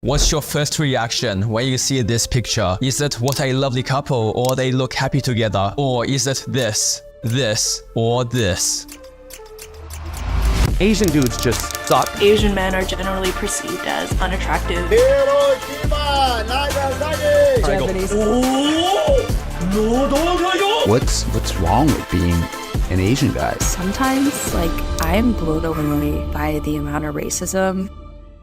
What's your first reaction when you see this picture? Is it what a lovely couple, or they look happy together? Or is it this, or this? Asian dudes just suck. Asian men are generally perceived as unattractive. Japanese. What's wrong with being an Asian guy? Sometimes, I'm blown away by the amount of racism.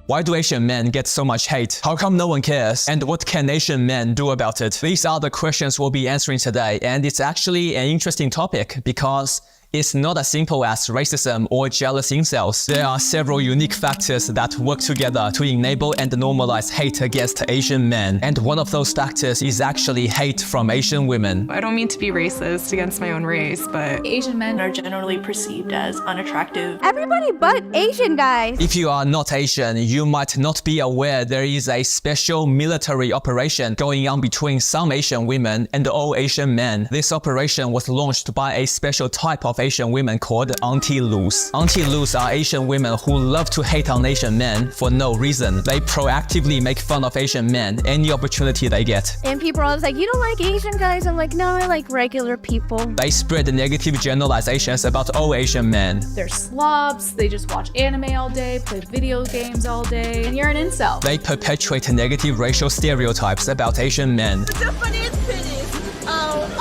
Why do Asian men get so much hate? How come no one cares? And what can Asian men do about it? These are the questions we'll be answering today, and it's actually an interesting topic because it's not as simple as racism or jealous incels. There are several unique factors that work together to enable and normalize hate against Asian men. And one of those factors is actually hate from Asian women. I don't mean to be racist against my own race, but Asian men are generally perceived as unattractive. Everybody but Asian guys. If you are not Asian, you might not be aware there is a special military operation going on between some Asian women and all Asian men. This operation was launched by a special type of Asian women called anti-loos. Anti-loos are Asian women who love to hate on Asian men for no reason. They proactively make fun of Asian men any opportunity they get. And people are always like, you don't like Asian guys? I'm like, no, I like regular people. They spread negative generalizations about all Asian men. They're slobs, they just watch anime all day, play video games all day, and you're an incel. They perpetuate negative racial stereotypes about Asian men. Japanese penis.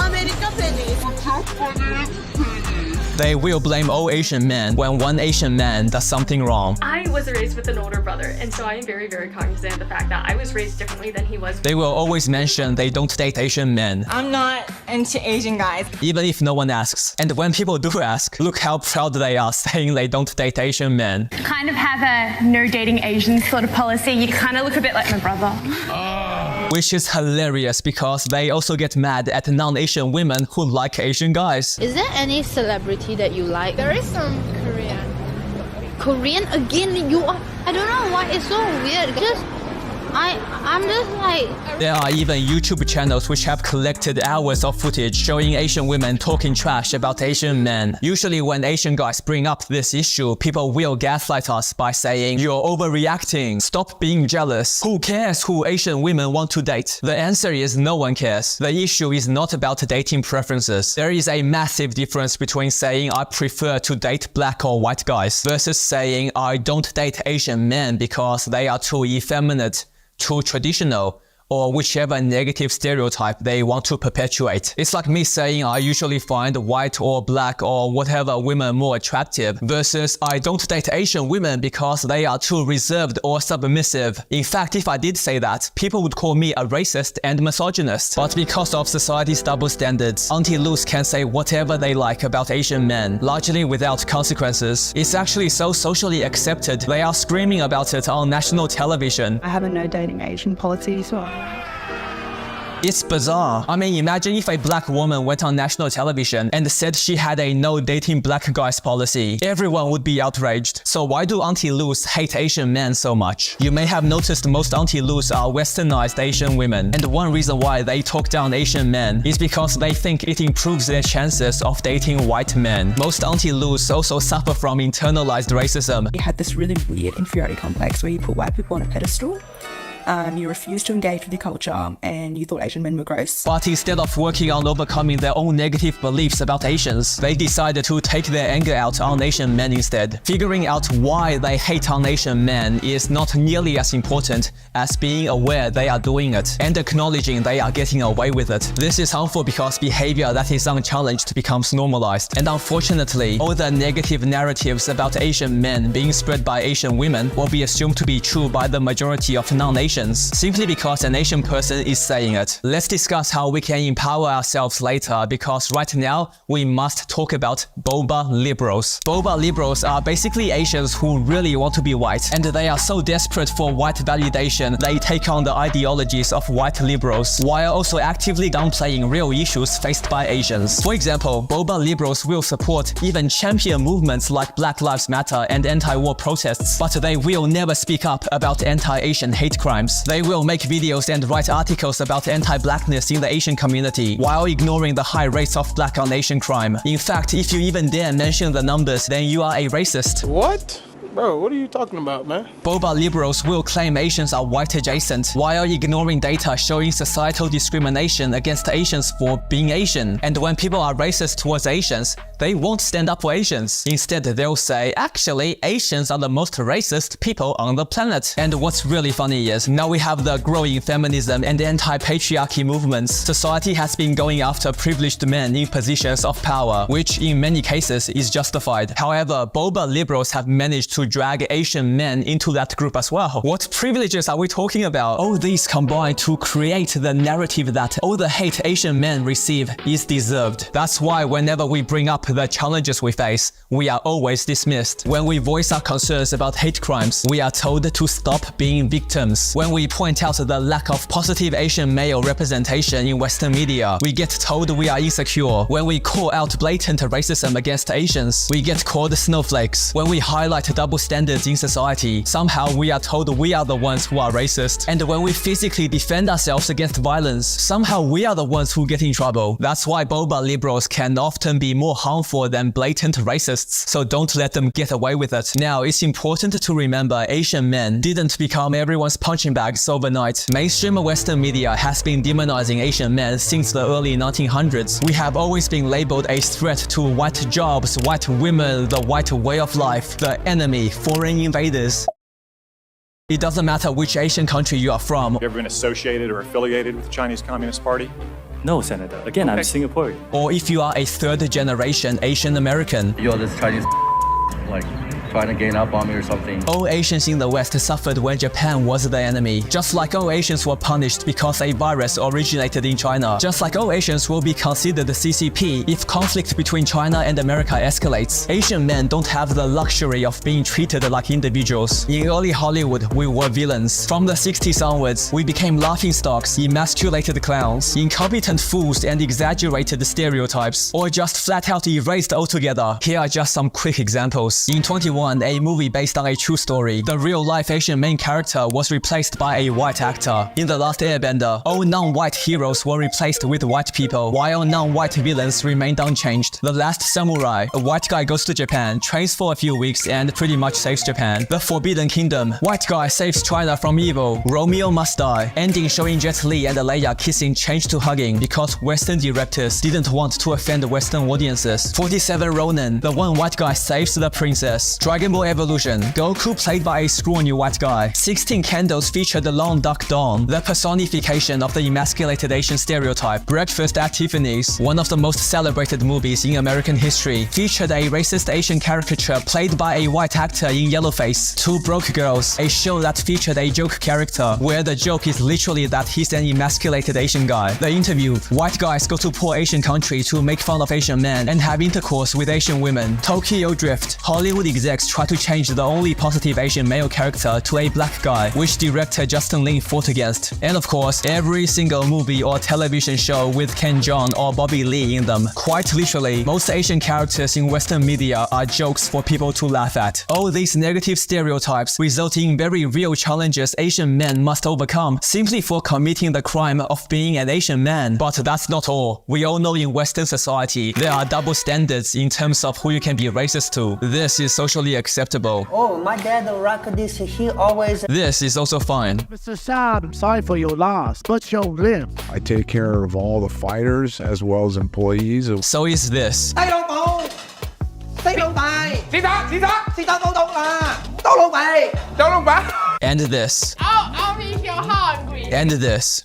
American penis. They will blame all Asian men when one Asian man does something wrong. I was raised with an older brother, and so I am very, very cognizant of the fact that I was raised differently than he was. They will always mention they don't date Asian men, I'm not into Asian guys. even if no one asks. And when people do ask, look how proud they are saying they don't date Asian men. Kind of have a no dating Asian sort of policy. You kind of look a bit like my brother. Which is hilarious because they also get mad at non-Asian women who like Asian guys. Is there any celebrity that you like? There is some Korean. Korean again? You are. I don't know why it's so weird. I'm just like. There are even YouTube channels which have collected hours of footage showing Asian women talking trash about Asian men. Usually when Asian guys bring up this issue, people will gaslight us by saying, "You're overreacting, stop being jealous. Who cares who Asian women want to date?" The answer is no one cares. The issue is not about dating preferences. There is a massive difference between saying I prefer to date black or white guys versus saying I don't date Asian men because they are too effeminate, too traditional, or whichever negative stereotype they want to perpetuate. It's like me saying I usually find white or black or whatever women more attractive versus I don't date Asian women because they are too reserved or submissive. In fact, if I did say that, people would call me a racist and misogynist. But because of society's double standards, anti-loos can say whatever they like about Asian men, largely without consequences. It's actually so socially accepted, they are screaming about it on national television. I have a no dating Asian policy as well. It's bizarre. I mean, imagine if a black woman went on national television and said she had a no dating black guys policy. Everyone would be outraged. So why do anti-loos hate Asian men so much? You may have noticed most anti-loos are westernized Asian women. And one reason why they talk down Asian men is because they think it improves their chances of dating white men. Most anti-loos also suffer from internalized racism. You had this really weird inferiority complex where you put white people on a pedestal. You refused to engage with your culture, and you thought Asian men were gross. But instead of working on overcoming their own negative beliefs about Asians, they decided to take their anger out on Asian men instead. Figuring out why they hate on Asian men is not nearly as important as being aware they are doing it and acknowledging they are getting away with it. This is harmful because behavior that is unchallenged becomes normalized. And unfortunately, all the negative narratives about Asian men being spread by Asian women will be assumed to be true by the majority of non-Asians, simply because an Asian person is saying it. Let's discuss how we can empower ourselves later, because right now we must talk about boba liberals. Boba liberals are basically Asians who really want to be white, and they are so desperate for white validation they take on the ideologies of white liberals while also actively downplaying real issues faced by Asians. For example, boba liberals will support, even champion movements like Black Lives Matter and anti-war protests, but they will never speak up about anti-Asian hate crimes. They will make videos and write articles about anti-blackness in the Asian community while ignoring the high rates of black on Asian crime. In fact, if you even dare mention the numbers, then you are a racist. What? Bro, what are you talking about, man? Boba liberals will claim Asians are white adjacent, while ignoring data showing societal discrimination against Asians for being Asian. And when people are racist towards Asians, they won't stand up for Asians. Instead, they'll say, actually, Asians are the most racist people on the planet. And what's really funny is, now we have the growing feminism and anti-patriarchy movements. Society has been going after privileged men in positions of power, which in many cases is justified. However, Boba liberals have managed to drag Asian men into that group as well. What privileges are we talking about? All these combine to create the narrative that all the hate Asian men receive is deserved. That's why whenever we bring up the challenges we face, we are always dismissed. When we voice our concerns about hate crimes, we are told to stop being victims. When we point out the lack of positive Asian male representation in Western media, we get told we are insecure. When we call out blatant racism against Asians, we get called snowflakes. When we highlight double standards in society, somehow we are told we are the ones who are racist. And when we physically defend ourselves against violence, somehow we are the ones who get in trouble. That's why Boba liberals can often be more harmful than blatant racists, so don't let them get away with it. Now, it's important to remember Asian men didn't become everyone's punching bags overnight. Mainstream Western media has been demonizing Asian men since the early 1900s. We have always been labeled a threat to white jobs, white women, the white way of life, the enemy, foreign invaders. It doesn't matter which Asian country you are from. Have you ever been associated or affiliated with the Chinese Communist Party? No, Senator. Again, I'm Singaporean. Or if you are a third-generation Asian American. You're this Chinese like trying to gain up on me or something. All Asians in the West suffered when Japan was the enemy. Just like all Asians were punished because a virus originated in China. Just like all Asians will be considered CCP if conflict between China and America escalates. Asian men don't have the luxury of being treated like individuals. In early Hollywood, we were villains. From the 60s onwards, we became laughingstocks, emasculated clowns, incompetent fools and exaggerated stereotypes, or just flat out erased altogether. Here are just some quick examples. In 21, a movie based on a true story, the real-life Asian main character was replaced by a white actor. In The Last Airbender, all non-white heroes were replaced with white people, while non-white villains remained unchanged. The Last Samurai, a white guy goes to Japan, trains for a few weeks, and pretty much saves Japan. The Forbidden Kingdom, white guy saves China from evil. Romeo Must Die, ending showing Jet Li and Leia kissing changed to hugging because Western directors didn't want to offend Western audiences. 47 Ronin, the one white guy saves the princess. Dragon Ball Evolution, Goku played by a scrawny white guy. 16 Candles featured the Long Dark Dawn, the personification of the emasculated Asian stereotype. Breakfast at Tiffany's, one of the most celebrated movies in American history, featured a racist Asian caricature played by a white actor in yellowface. Two Broke Girls, a show that featured a joke character, where the joke is literally that he's an emasculated Asian guy. The Interview, white guys go to poor Asian country to make fun of Asian men and have intercourse with Asian women. Tokyo Drift, Hollywood execs try to change the only positive Asian male character to a black guy, which director Justin Lin fought against. And of course, every single movie or television show with Ken Jeong or Bobby Lee in them. Quite literally, most Asian characters in Western media are jokes for people to laugh at. All these negative stereotypes result in very real challenges Asian men must overcome simply for committing the crime of being an Asian man. But that's not all. We all know in Western society, there are double standards in terms of who you can be racist to. This is socially acceptable. Oh, my dad rock this. He always. This is also fine. Mr. Sad, I'm sorry for your loss, but you'll live. I take care of all the fighters as well as employees. So is this. And this. I'll be if you're hungry. And this.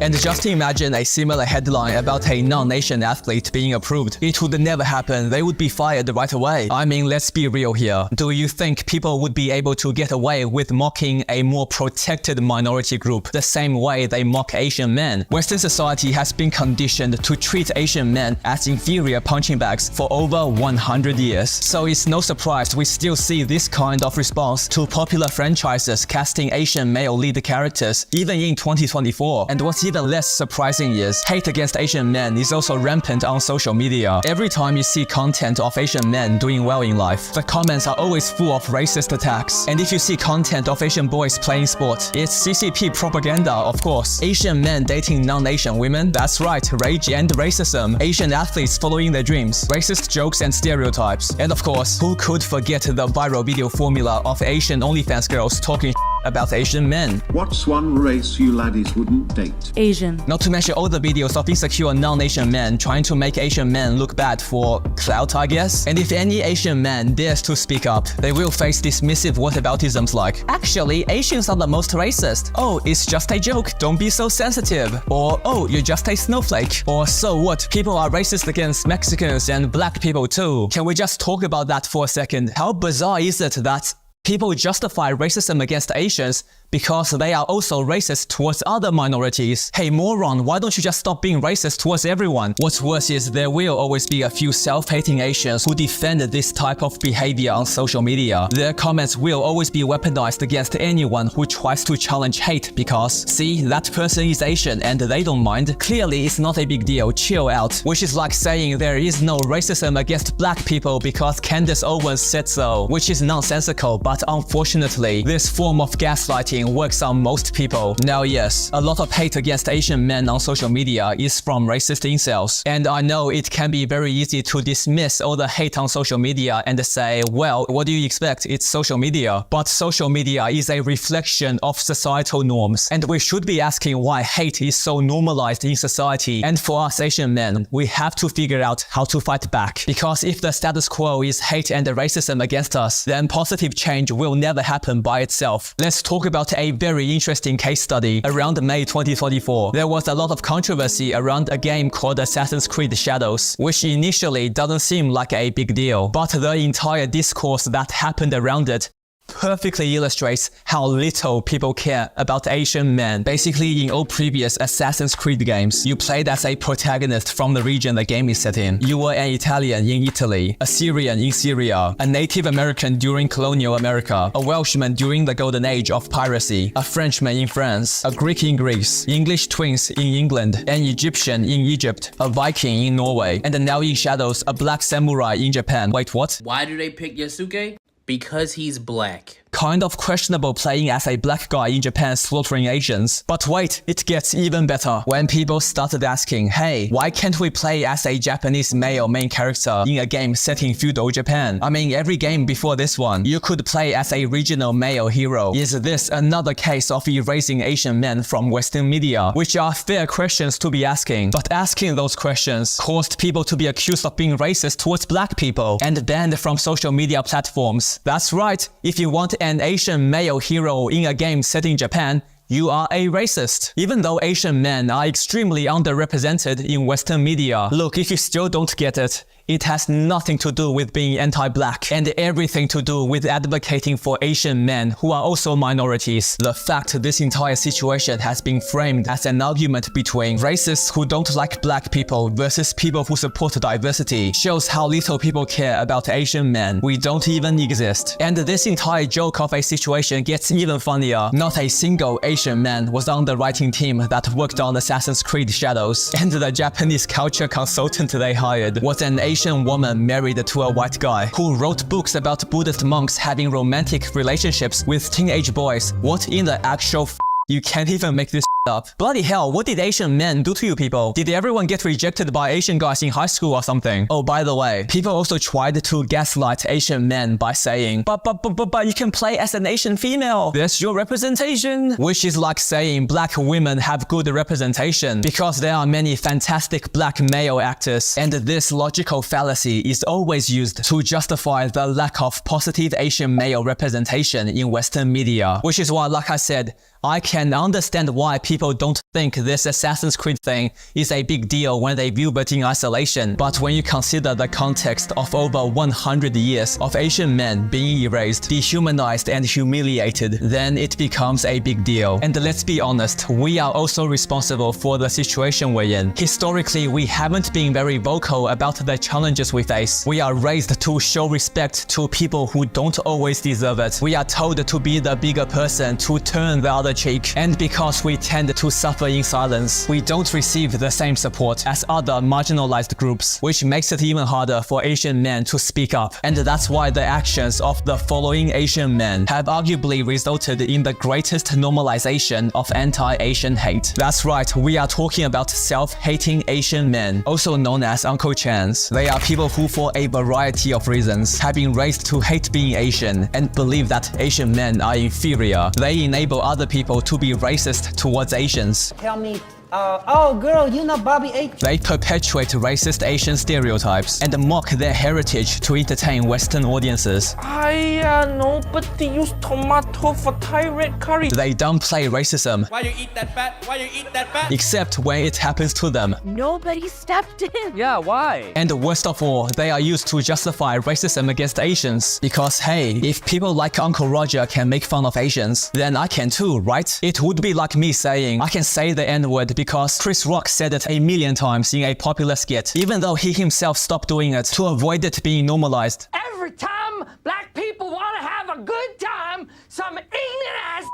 And just imagine a similar headline about a non-Asian athlete being approved. It would never happen. They would be fired right away. I mean, let's be real here. Do you think people would be able to get away with mocking a more protected minority group the same way they mock Asian men? Western society has been conditioned to treat Asian men as inferior punching bags for over 100 years. So it's no surprise we still see this kind of response to popular franchises casting Asian male lead characters, even in 2024. And what's what's even less surprising is hate against Asian men is also rampant on social media. Every time you see content of Asian men doing well in life, the comments are always full of racist attacks. And if you see content of Asian boys playing sport, it's CCP propaganda, of course. Asian men dating non-Asian women? That's right, rage and racism. Asian athletes following their dreams, racist jokes and stereotypes. And of course, who could forget the viral video formula of Asian OnlyFans girls talking about Asian men? What's one race you laddies wouldn't date? Asian. Not to mention all the videos of insecure non-Asian men trying to make Asian men look bad for clout, I guess. And if any Asian man dares to speak up, they will face dismissive whataboutisms like, actually, Asians are the most racist. Oh, it's just a joke, don't be so sensitive. Or, oh, you're just a snowflake. Or, so what, people are racist against Mexicans and black people too. Can we just talk about that for a second? How bizarre is it that people justify racism against Asians because they are also racist towards other minorities? Hey moron, why don't you just stop being racist towards everyone? What's worse is there will always be a few self-hating Asians who defend this type of behavior on social media. Their comments will always be weaponized against anyone who tries to challenge hate because, see, that person is Asian and they don't mind. Clearly, it's not a big deal, chill out. Which is like saying there is no racism against black people because Candace Owens said so, which is nonsensical, but unfortunately, this form of gaslighting works on most people. Now yes, a lot of hate against Asian men on social media is from racist incels. And I know it can be very easy to dismiss all the hate on social media and say, well, what do you expect? It's social media. But social media is a reflection of societal norms. And we should be asking why hate is so normalized in society. And for us Asian men, we have to figure out how to fight back. Because if the status quo is hate and racism against us, then positive change will never happen by itself. Let's talk about a very interesting case study. Around May 2024, there was a lot of controversy around a game called Assassin's Creed Shadows, which initially doesn't seem like a big deal, but the entire discourse that happened around it perfectly illustrates how little people care about Asian men. Basically, in all previous Assassin's Creed games, you played as a protagonist from the region the game is set in. You were an Italian in Italy, a Syrian in Syria, a Native American during colonial America, a Welshman during the golden age of piracy, a Frenchman in France, a Greek in Greece, English twins in England, an Egyptian in Egypt, a Viking in Norway, and now in Shadows, a black samurai in Japan. Wait, what? Why do they pick Yasuke? Because he's black. Kind of questionable playing as a black guy in Japan slaughtering Asians. But wait, it gets even better. When people started asking, hey, why can't we play as a Japanese male main character in a game set in feudal Japan? I mean, every game before this one, you could play as a regional male hero. Is this another case of erasing Asian men from Western media? Which are fair questions to be asking. But asking those questions caused people to be accused of being racist towards black people and banned from social media platforms. That's right, if you want an Asian male hero in a game set in Japan, you are a racist. Even though Asian men are extremely underrepresented in Western media. Look, if you still don't get it, it has nothing to do with being anti-black and everything to do with advocating for Asian men who are also minorities. The fact this entire situation has been framed as an argument between racists who don't like black people versus people who support diversity shows how little people care about Asian men. We don't even exist. And this entire joke of a situation gets even funnier. Not a single Asian man was on the writing team that worked on Assassin's Creed Shadows, and the Japanese culture consultant they hired was an Asian woman married to a white guy who wrote books about Buddhist monks having romantic relationships with teenage boys. What in the actual You can't even make this up. Bloody hell, what did Asian men do to you people? Did everyone get rejected by Asian guys in high school or something? Oh, by the way, people also tried to gaslight Asian men by saying, but you can play as an Asian female. That's your representation. Which is like saying black women have good representation because there are many fantastic black male actors. And this logical fallacy is always used to justify the lack of positive Asian male representation in Western media. Which is why, like I said, I can understand why people don't think this Assassin's Creed thing is a big deal when they view it in isolation. But when you consider the context of over 100 years of Asian men being erased, dehumanized and humiliated, then it becomes a big deal. And let's be honest, we are also responsible for the situation we're in. Historically, we haven't been very vocal about the challenges we face. We are raised to show respect to people who don't always deserve it. We are told to be the bigger person, to turn the other cheek. And because we tend and to suffer in silence. We don't receive the same support as other marginalized groups, which makes it even harder for Asian men to speak up. And that's why the actions of the following Asian men have arguably resulted in the greatest normalization of anti-Asian hate. That's right, we are talking about self-hating Asian men, also known as Uncle Chans. They are people who, for a variety of reasons, have been raised to hate being Asian and believe that Asian men are inferior. They enable other people to be racist towards Asians. Tell me, oh girl, you know Bobby H. They perpetuate racist Asian stereotypes and mock their heritage to entertain Western audiences. Nobody use tomato for Thai red curry. They downplay racism. Why you eat that fat? Why you eat that fat? Except when it happens to them. Nobody stepped in. Yeah, why? And worst of all, they are used to justify racism against Asians. Because hey, if people like Uncle Roger can make fun of Asians, then I can too, right? It would be like me saying, I can say the N-word because Chris Rock said it a million times in a popular skit, even though he himself stopped doing it to avoid it being normalized. Every time black people want to have a good time, some ignorant ass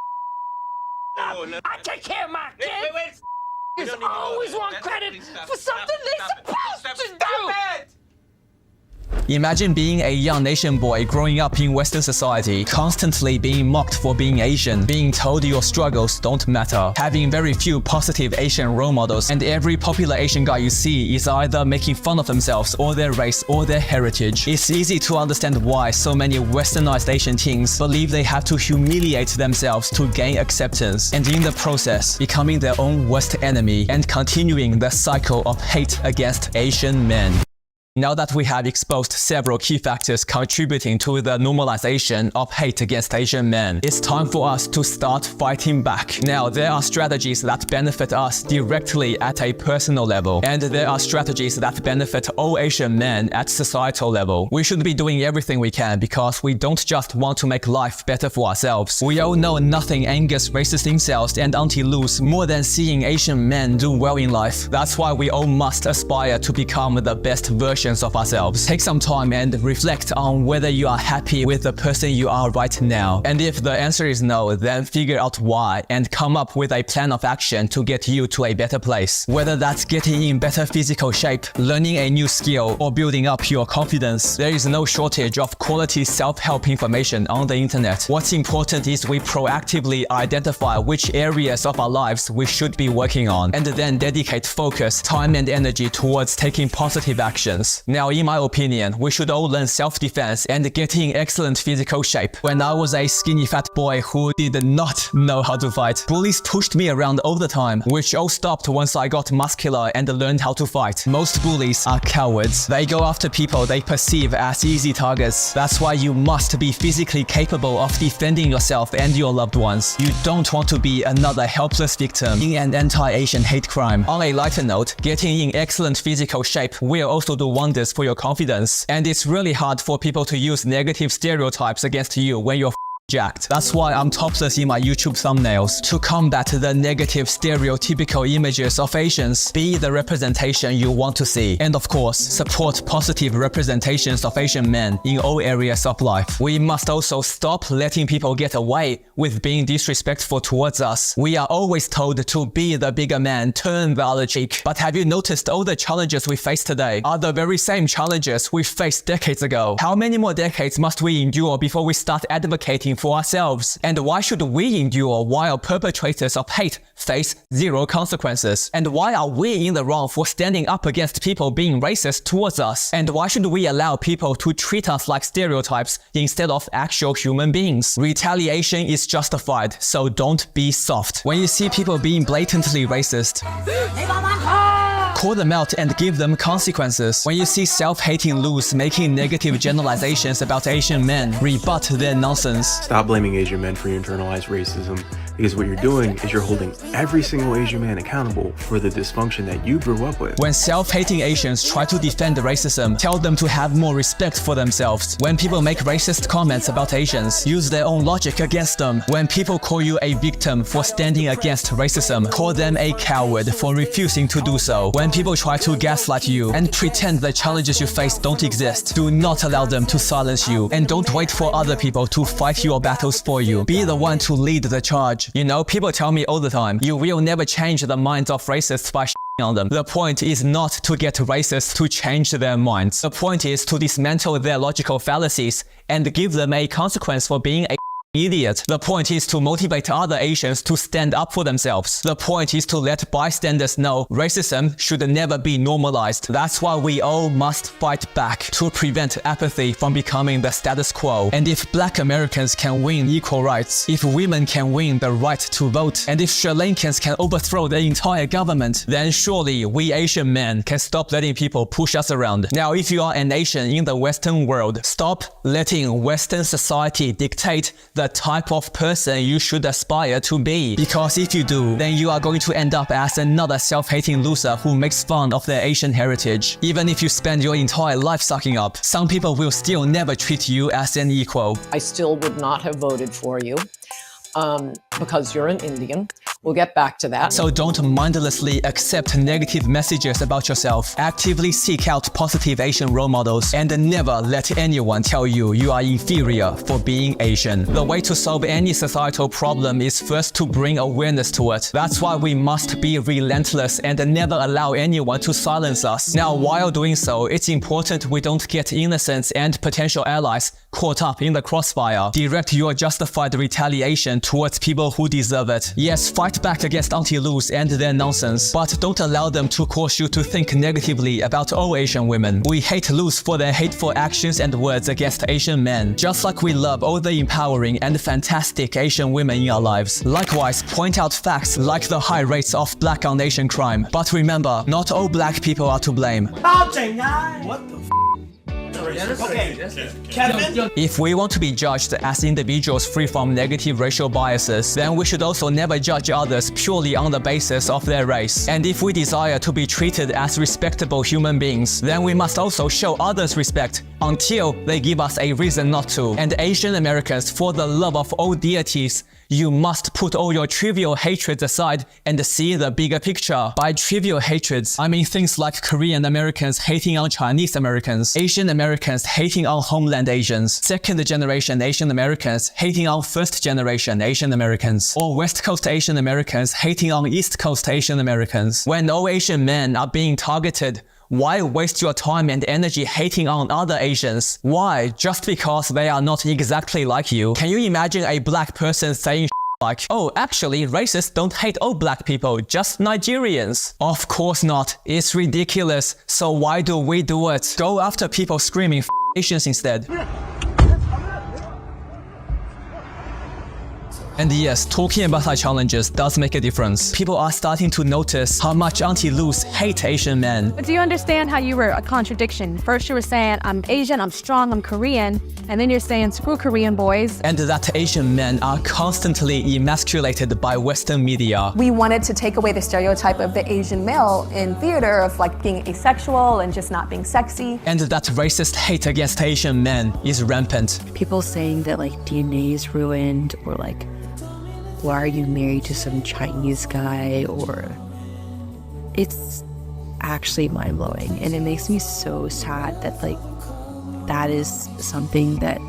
I take care of my kids. Wait. Always want credit for something they're supposed to do. Imagine being a young Asian boy growing up in Western society, constantly being mocked for being Asian, being told your struggles don't matter, having very few positive Asian role models, and every popular Asian guy you see is either making fun of themselves or their race or their heritage. It's easy to understand why so many westernized Asian teens believe they have to humiliate themselves to gain acceptance, and in the process, becoming their own worst enemy and continuing the cycle of hate against Asian men. Now that we have exposed several key factors contributing to the normalization of hate against Asian men, it's time for us to start fighting back. Now, there are strategies that benefit us directly at a personal level, and there are strategies that benefit all Asian men at societal level. We should be doing everything we can because we don't just want to make life better for ourselves. We all know nothing angers racist incels and anti-loos more than seeing Asian men do well in life. That's why we all must aspire to become the best version of ourselves. Take some time and reflect on whether you are happy with the person you are right now. And if the answer is no, then figure out why and come up with a plan of action to get you to a better place. Whether that's getting in better physical shape, learning a new skill, or building up your confidence, there is no shortage of quality self-help information on the internet. What's important is we proactively identify which areas of our lives we should be working on, and then dedicate focus, time, and energy towards taking positive actions. Now, in my opinion, we should all learn self-defense and get in excellent physical shape. When I was a skinny fat boy who did not know how to fight, bullies pushed me around all the time, which all stopped once I got muscular and learned how to fight. Most bullies are cowards. They go after people they perceive as easy targets. That's why you must be physically capable of defending yourself and your loved ones. You don't want to be another helpless victim in an anti-Asian hate crime. On a lighter note, getting in excellent physical shape will also do wonders for your confidence. And it's really hard for people to use negative stereotypes against you when you're jacked. That's why I'm topless in my YouTube thumbnails, to combat the negative stereotypical images of Asians. Be the representation you want to see. And of course, support positive representations of Asian men in all areas of life. We must also stop letting people get away with being disrespectful towards us. We are always told to be the bigger man, turn the other cheek. But have you noticed all the challenges we face today are the very same challenges we faced decades ago? How many more decades must we endure before we start advocating for ourselves? And why should we endure while perpetrators of hate face zero consequences? And why are we in the wrong for standing up against people being racist towards us? And why should we allow people to treat us like stereotypes instead of actual human beings? Retaliation is justified, so don't be soft. When you see people being blatantly racist, call them out and give them consequences. When you see self-hating loos making negative generalizations about Asian men, rebut their nonsense. Stop blaming Asian men for your internalized racism, because what you're doing is you're holding every single Asian man accountable for the dysfunction that you grew up with. When self-hating Asians try to defend racism, tell them to have more respect for themselves. When people make racist comments about Asians, use their own logic against them. When people call you a victim for standing against racism, call them a coward for refusing to do so. When people try to gaslight you and pretend the challenges you face don't exist, do not allow them to silence you, and don't wait for other people to fight your battles for you. Be the one to lead the charge. You know, people tell me all the time, you will never change the minds of racists by on them. The point is not to get racists to change their minds. The point is to dismantle their logical fallacies and give them a consequence for being a idiot. The point is to motivate other Asians to stand up for themselves. The point is to let bystanders know racism should never be normalized. That's why we all must fight back to prevent apathy from becoming the status quo. And if black Americans can win equal rights, if women can win the right to vote, and if Sri Lankans can overthrow the entire government, then surely we Asian men can stop letting people push us around. Now, if you are an Asian in the Western world, stop letting Western society dictate the type of person you should aspire to be. Because if you do, then you are going to end up as another self-hating loser who makes fun of their Asian heritage. Even if you spend your entire life sucking up, some people will still never treat you as an equal. I still would not have voted for you because you're an Indian. We'll get back to that. So don't mindlessly accept negative messages about yourself. Actively seek out positive Asian role models and never let anyone tell you you are inferior for being Asian. The way to solve any societal problem is first to bring awareness to it. That's why we must be relentless and never allow anyone to silence us. Now, while doing so, it's important we don't get innocents and potential allies caught up in the crossfire. Direct your justified retaliation towards people who deserve it. Yes, fight back against anti-Lus and their nonsense, but don't allow them to cause you to think negatively about all Asian women. We hate Lus for their hateful actions and words against Asian men, just like we love all the empowering and fantastic Asian women in our lives. Likewise, point out facts like the high rates of black on Asian crime. But remember, not all black people are to blame. What the f? Okay, Kevin? If we want to be judged as individuals free from negative racial biases, then we should also never judge others purely on the basis of their race. And if we desire to be treated as respectable human beings, then we must also show others respect until they give us a reason not to. And Asian Americans, for the love of all deities, you must put all your trivial hatreds aside and see the bigger picture. By trivial hatreds, I mean things like Korean Americans hating on Chinese Americans, Asian Americans hating on homeland Asians, second-generation Asian Americans hating on first-generation Asian Americans, or West Coast Asian Americans hating on East Coast Asian Americans. When all Asian men are being targeted, why waste your time and energy hating on other Asians? Why? Just because they are not exactly like you? Can you imagine a black person saying like, oh, actually, racists don't hate all black people, just Nigerians? Of course not. It's ridiculous. So why do we do it? Go after people screaming Asians instead. And yes, talking about our challenges does make a difference. People are starting to notice how much anti-Lus hate Asian men. But do you understand how you were a contradiction? First you were saying, I'm Asian, I'm strong, I'm Korean, and then you're saying, screw Korean boys. And that Asian men are constantly emasculated by Western media. We wanted to take away the stereotype of the Asian male in theater of like being asexual and just not being sexy. And that racist hate against Asian men is rampant. People saying that like DNA is ruined, or like, why are you married to some Chinese guy? Or it's actually mind-blowing, and it makes me so sad that like that is something that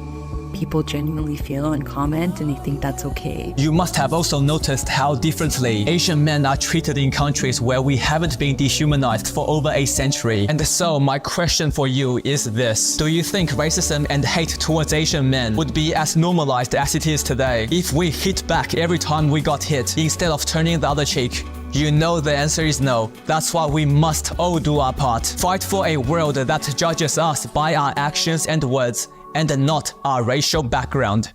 people genuinely feel and comment, and they think that's okay. You must have also noticed how differently Asian men are treated in countries where we haven't been dehumanized for over a century. And so my question for you is this: do you think racism and hate towards Asian men would be as normalized as it is today if we hit back every time we got hit instead of turning the other cheek? You know the answer is no. That's why we must all do our part. Fight for a world that judges us by our actions and words, and not our racial background.